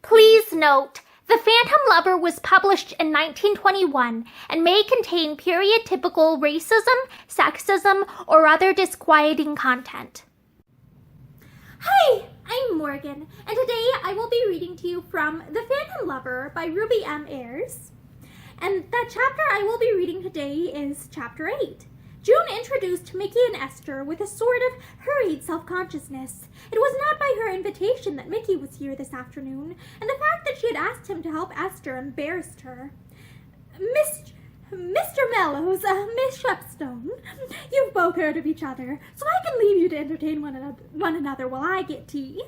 Please note, The Phantom Lover was published in 1921 and may contain period-typical racism, sexism, or other disquieting content. Hi, I'm Morgan, and today I will be reading to you from The Phantom Lover by Ruby M. Ayres. And that chapter I will be reading today is Chapter 8. June introduced Mickey and Esther with a sort of hurried self-consciousness. It was not by her invitation that Mickey was here this afternoon, and the fact that she had asked him to help Esther embarrassed her. Mr. Mellows, Miss Shepstone, you've both heard of each other, so I can leave you to entertain one another while I get tea.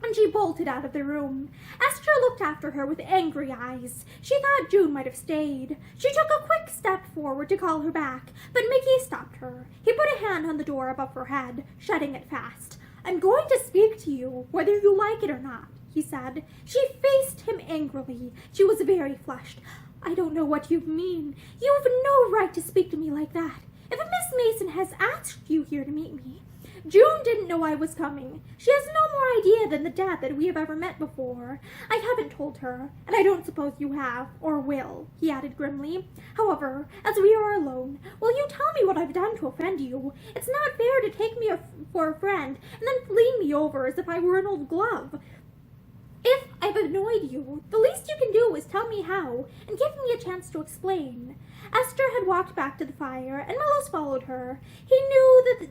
And she bolted out of the room. Esther looked after her with angry eyes. She thought June might have stayed. She took a quick step forward to call her back, but Mickey stopped her. He put a hand on the door above her head, shutting it fast. I'm going to speak to you, whether you like it or not, he said. She faced him angrily. She was very flushed. I don't know what you mean. You have no right to speak to me like that. If Miss Mason has asked you here to meet me, June didn't know I was coming. She has no more idea than the dad that we have ever met before. I haven't told her, and I don't suppose you have, or will, he added grimly. However, as we are alone, will you tell me what I've done to offend you? It's not fair to take me for a friend and then lean me over as if I were an old glove. If I've annoyed you, the least you can do is tell me how, and give me a chance to explain. Esther had walked back to the fire, and Mellows followed her. He knew that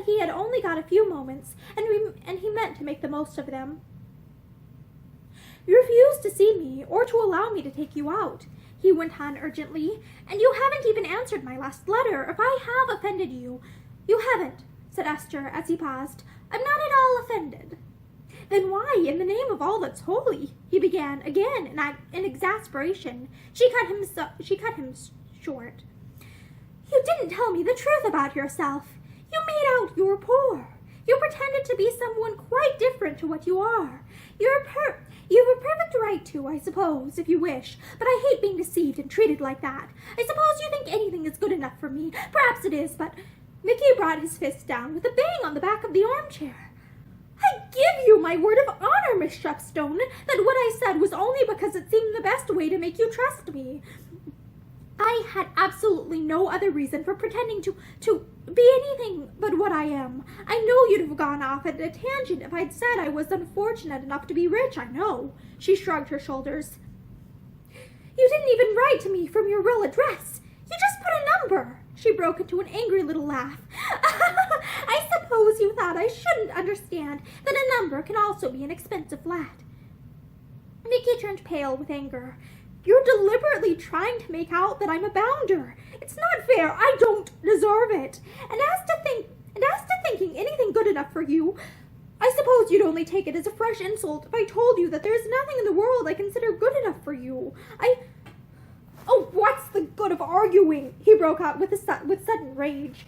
he had only got a few moments, and he meant to make the most of them. You refused to see me, or to allow me to take you out, he went on urgently, and you haven't even answered my last letter. If I have offended you, you haven't, said Esther as he paused. I'm not at all offended. Then why, in the name of all that's holy, he began again in exasperation. She cut him short. You didn't tell me the truth about yourself. You made out you were poor. You pretended to be someone quite different to what you are. You have a perfect right to, I suppose, if you wish, but I hate being deceived and treated like that. I suppose you think anything is good enough for me. Perhaps it is, but Mickey brought his fist down with a bang on the back of the armchair. I give you my word of honor, Miss Shepstone, that what I said was only because it seemed the best way to make you trust me. I had absolutely no other reason for pretending to be anything but what I am. I know you'd have gone off at a tangent if I'd said I was unfortunate enough to be rich, I know. She shrugged her shoulders. You didn't even write to me from your real address. You just put a number. She broke into an angry little laugh. I suppose you thought I shouldn't understand that a number can also be an expensive flat. Mickey turned pale with anger. You're deliberately trying to make out that I'm a bounder. It's not fair. I don't deserve it. And as to thinking anything good enough for you, I suppose you'd only take it as a fresh insult if I told you that there's nothing in the world I consider good enough for you. Oh, what's the good of arguing? He broke out with sudden rage.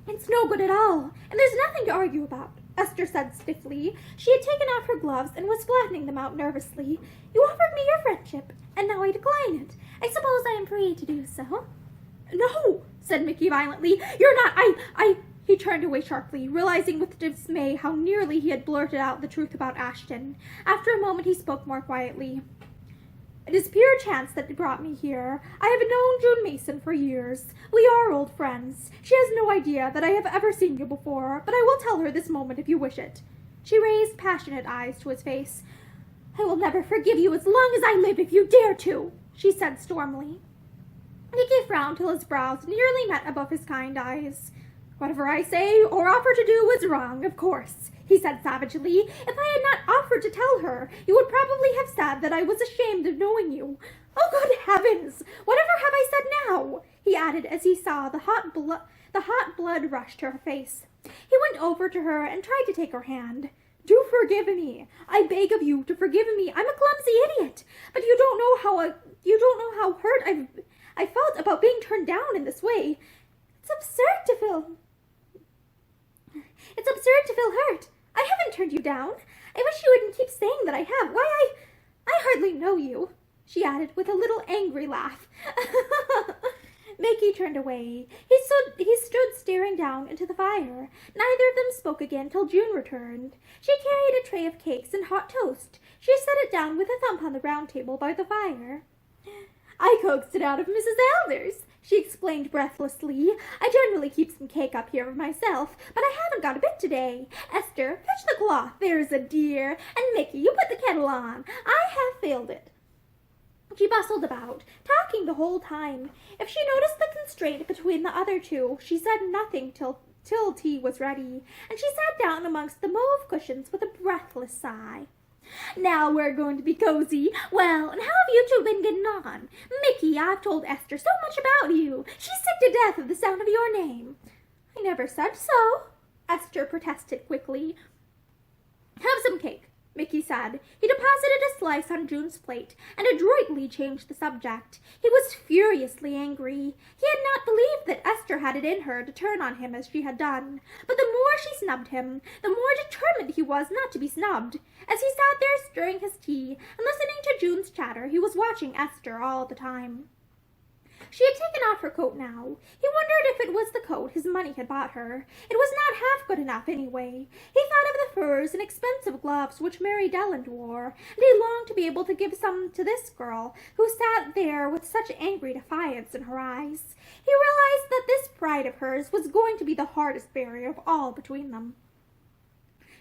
It's no good at all, and there's nothing to argue about, Esther said stiffly. She had taken off her gloves and was flattening them out nervously. You offered me your friendship, and now I decline it. I suppose I am free to do so. No, said Mickey violently. You're not. He turned away sharply, realizing with dismay how nearly he had blurted out the truth about Ashton. After a moment he spoke more quietly. It is pure chance that brought me here. I have known June Mason for years. We are old friends. She has no idea that I have ever seen you before, but I will tell her this moment if you wish it. She raised passionate eyes to his face. I will never forgive you as long as I live if you dare to, she said stormily. Mickey frowned till his brows nearly met above his kind eyes. Whatever I say or offer to do is wrong, of course, he said savagely. If I had not offered to tell her, you would probably have said that I was ashamed of knowing you. Oh, good heavens! Whatever have I said now? He added as he saw the hot blood rush to her face. He went over to her and tried to take her hand. Do forgive me. I beg of you to forgive me. I'm a clumsy idiot. But you don't know how hurt I felt about being turned down in this way. It's absurd to feel hurt. I haven't turned you down. I wish you wouldn't keep saying that I have. Why, I hardly know you, she added with a little angry laugh. Mickey turned away. He stood staring down into the fire. Neither of them spoke again till June returned. She carried a tray of cakes and hot toast. She set it down with a thump on the round table by the fire. "I coaxed it out of Mrs. Elders," she explained breathlessly. "I generally keep some cake up here for myself, but I haven't got a bit today. Esther, fetch the cloth, there's a dear. And Mickey, you put the kettle on. I have filled it." She bustled about, talking the whole time. If she noticed the constraint between the other two, she said nothing till tea was ready, and she sat down amongst the mauve cushions with a breathless sigh. "Now we're going to be cozy. Well, and how have you two been getting on? Mickey, I've told Esther so much about you. She's sick to death of the sound of your name." "I never said so," Esther protested quickly. "Have some cake," Mickey said. He deposited a slice on June's plate and adroitly changed the subject. He was furiously angry. He had not believed that Esther had it in her to turn on him as she had done. But the more she snubbed him, the more determined he was not to be snubbed. As he sat there stirring his tea and listening to June's chatter, he was watching Esther all the time. She had taken off her coat now. He wondered if it was the coat his money had bought her. It was not half good enough, anyway. He thought of the furs and expensive gloves which Mary Delland wore, and he longed to be able to give some to this girl, who sat there with such angry defiance in her eyes. He realized that this pride of hers was going to be the hardest barrier of all between them.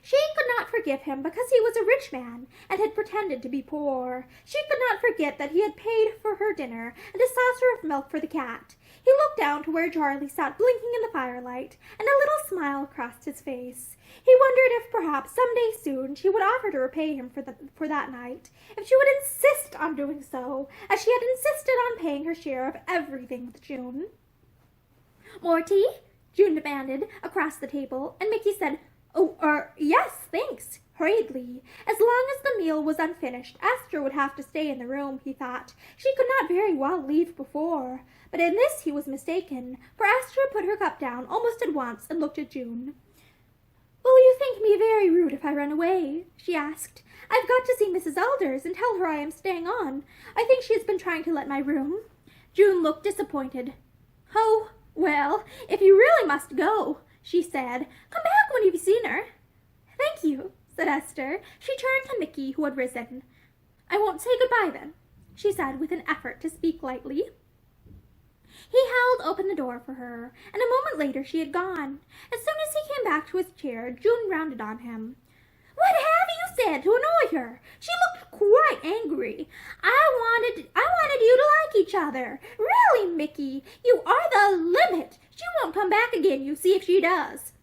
She could not forgive him because he was a rich man and had pretended to be poor. She could not forget that he had paid for her dinner and a saucer of milk for the cat. He looked down to where Charlie sat blinking in the firelight, and a little smile crossed his face. He wondered if perhaps some day soon she would offer to repay him for that night, if she would insist on doing so, as she had insisted on paying her share of everything with June. "More tea?" June demanded across the table, and Mickey said, "Oh, yes, thanks," hurriedly. As long as the meal was unfinished, Esther would have to stay in the room, he thought. She could not very well leave before. But in this he was mistaken, for Esther put her cup down almost at once and looked at June. "Will you think me very rude if I run away?" she asked. "I've got to see Mrs. Elders and tell her I am staying on. I think she has been trying to let my room." June looked disappointed. "Oh, well, if you really must go," she said, "come back when you've seen her." "Thank you," said Esther. She turned to Mickey, who had risen. "I won't say goodbye, then," she said with an effort to speak lightly. He held open the door for her, and a moment later she had gone. As soon as he came back to his chair, June rounded on him. "What have you said to annoy her? She looked quite angry. I wanted you to like each other. Really, Mickey, you are the limit. She won't come back again, you see if she does."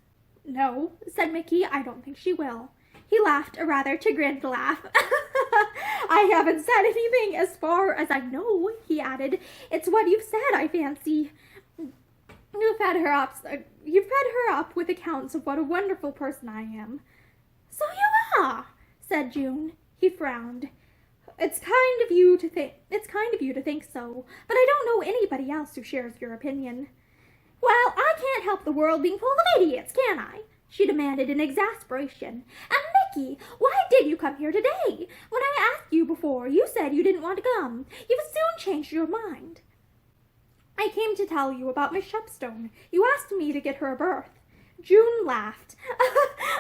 "No," said Mickey, "I don't think she will." He laughed a rather chagrined laugh. "I haven't said anything as far as I know," he added. "It's what you've said, I fancy. You've fed her up with accounts of what a wonderful person I am." "So you are," said June. He frowned. It's kind of you to think so, but I don't know anybody else who shares your opinion." "Well, I can't help the world being full of idiots, can I?" she demanded in exasperation. "And Mickey, why did you come here today? When I asked you before, you said you didn't want to come. You've soon changed your mind." "I came to tell you about Miss Shepstone. You asked me to get her a berth." June laughed.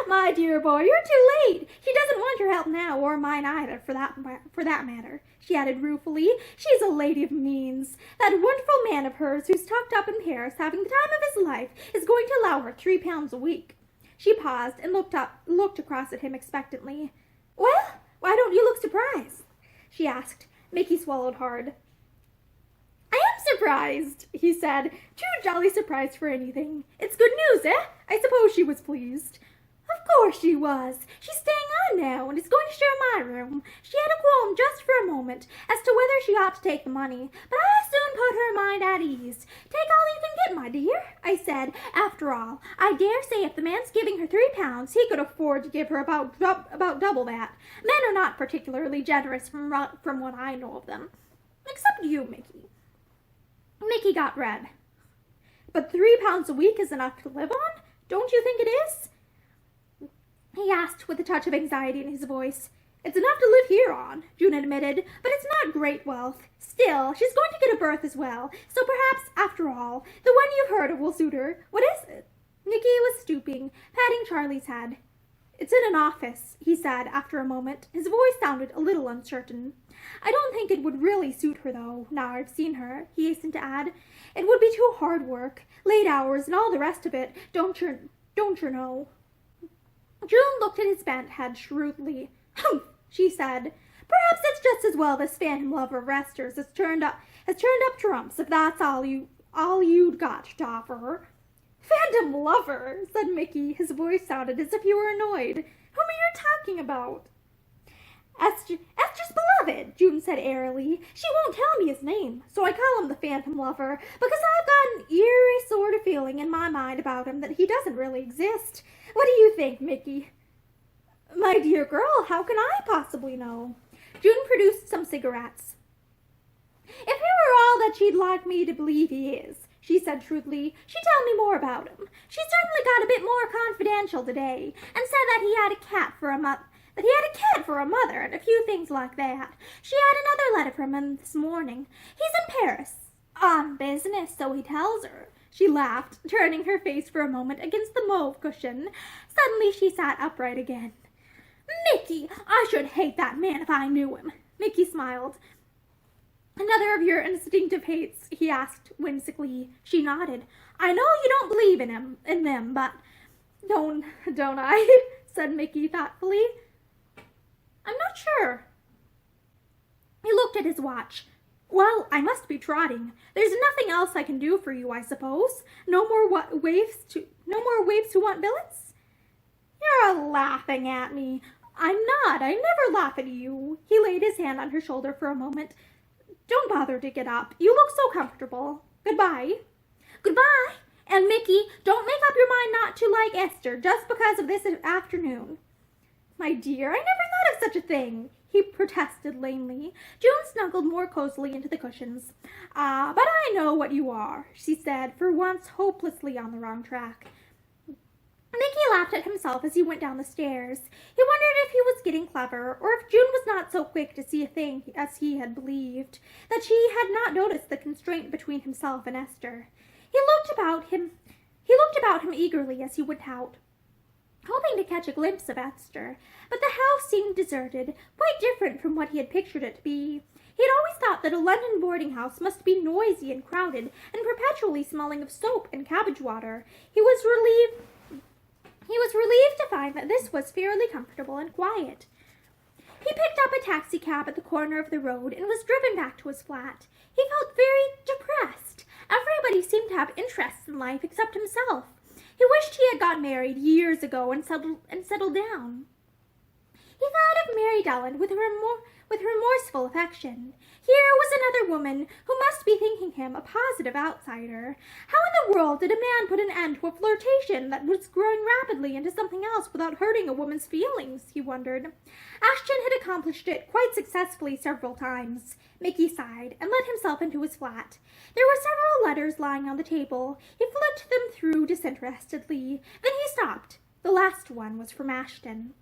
"My dear boy, you're too late. She doesn't want your help now, or mine either, for that matter," she added ruefully. "She's a lady of means. That wonderful man of hers who's tucked up in Paris having the time of his life is going to allow her £3 a week." She paused and looked across at him expectantly. "Well, why don't you look surprised?" she asked. Mickey swallowed hard. "I am surprised," he said. "Too jolly surprised for anything. It's good news, eh? I suppose she was pleased." "Of course she was. She's staying on now and is going to share my room. She had a qualm just for a moment as to whether she ought to take the money, but I soon put her mind at ease. 'Take all you can get, my dear,' I said. After all, I dare say if the man's giving her £3, he could afford to give her about double that. Men are not particularly generous from what I know of them. Except you, Mickey." Mickey got red. "But £3 a week is enough to live on? Don't you think it is?" he asked with a touch of anxiety in his voice. It's enough to live here on, June admitted, but it's not great wealth. Still, she's going to get a berth as well, so perhaps, after all, the one you've heard of will suit her. What is it? Mickey was stooping, patting Charlie's head. It's in an office, he said after a moment. His voice sounded a little uncertain. I don't think it would really suit her, though, now I've seen her, he hastened to add. It would be too hard work, late hours, and all the rest of it, don't you know? June looked at his bent head shrewdly. Humph, she said. Perhaps it's just as well this phantom lover of Esther's has turned up trumps, if that's all you'd got to offer her. Phantom lover, said Mickey. His voice sounded as if he were annoyed. Whom are you talking about? Esther's beloved, June said airily. She won't tell me his name, so I call him the phantom lover, because I've got an eerie sort of feeling in my mind about him that he doesn't really exist. What do you think, Mickey? My dear girl, how can I possibly know? June produced some cigarettes. If he were all that she'd like me to believe he is, she said shrewdly, she'd tell me more about him. She certainly got a bit more confidential today, and said that he had a cat for a mother, and a few things like that. She had another letter from him this morning. He's in Paris, on business, so he tells her. She laughed, turning her face for a moment against the mauve cushion. Suddenly she sat upright again. Mickey, I should hate that man if I knew him. Mickey smiled. Another of your instinctive hates, he asked whimsically. She nodded. I know you don't believe in them, but don't I? Said Mickey thoughtfully. I'm not sure. He looked at his watch. Well, I must be trotting. There's nothing else I can do for you, I suppose. No more waifs who want billets? You're laughing at me. I'm not. I never laugh at you. He laid his hand on her shoulder for a moment. Don't bother to get up. You look so comfortable. Goodbye. Goodbye. And Mickey, don't make up your mind not to like Esther just because of this afternoon. My dear, I never thought of such a thing, he protested lamely. June snuggled more cozily into the cushions. But I know what you are, she said, for once hopelessly on the wrong track. Mickey laughed at himself as he went down the stairs. He wondered if he was getting clever, or if June was not so quick to see a thing as he had believed, that she had not noticed the constraint between himself and Esther. He looked about him eagerly as he went out, hoping to catch a glimpse of Esther, but the house seemed deserted, quite different from what he had pictured it to be. He had always thought that a London boarding house must be noisy and crowded, and perpetually smelling of soap and cabbage water. He was relieved to find that this was fairly comfortable and quiet. He picked up a taxicab at the corner of the road and was driven back to his flat. He felt very depressed. Everybody seemed to have interests in life except himself. He wished he had got married years ago and settled down. He thought of Mary Dulland with remorseful affection. Here was another woman who must be thinking him a positive outsider. How in the world did a man put an end to a flirtation that was growing rapidly into something else without hurting a woman's feelings, he wondered. Ashton had accomplished it quite successfully several times. Mickey sighed and let himself into his flat. There were several letters lying on the table. He flipped them through disinterestedly. Then he stopped. The last one was from Ashton.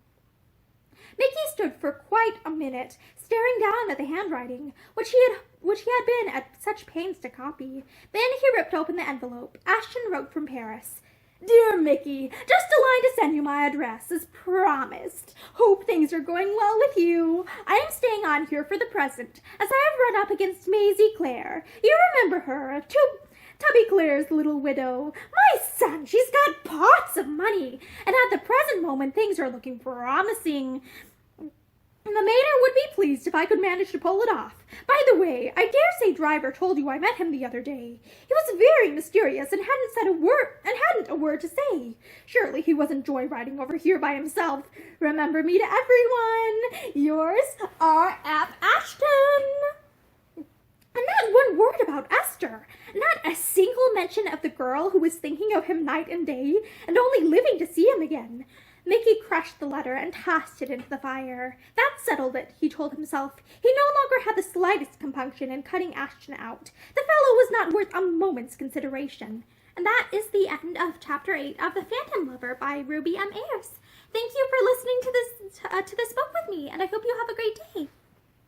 Mickey stood for quite a minute, staring down at the handwriting, which he had been at such pains to copy. Then he ripped open the envelope. Ashton wrote from Paris. Dear Mickey, just a line to send you my address, as promised. Hope things are going well with you. I am staying on here for the present, as I have run up against Maisie Clare. You remember her, Tubby Clare's little widow. My son, she's got pots of money, and at the present moment things are looking promising. The mater would be pleased if I could manage to pull it off. By the way, I dare say Driver told you I met him the other day. He was very mysterious and hadn't a word to say. Surely he wasn't joyriding over here by himself. Remember me to everyone. Yours, R.F. Ashton. And not one word about Esther. Not a single mention of the girl who was thinking of him night and day, and only living to see him again. Mickey crushed the letter and tossed it into the fire. That settled it, he told himself. He no longer had the slightest compunction in cutting Ashton out. The fellow was not worth a moment's consideration. And that is the end of Chapter 8 of The Phantom Lover by Ruby M. Ayres. Thank you for listening to this book with me, and I hope you have a great day.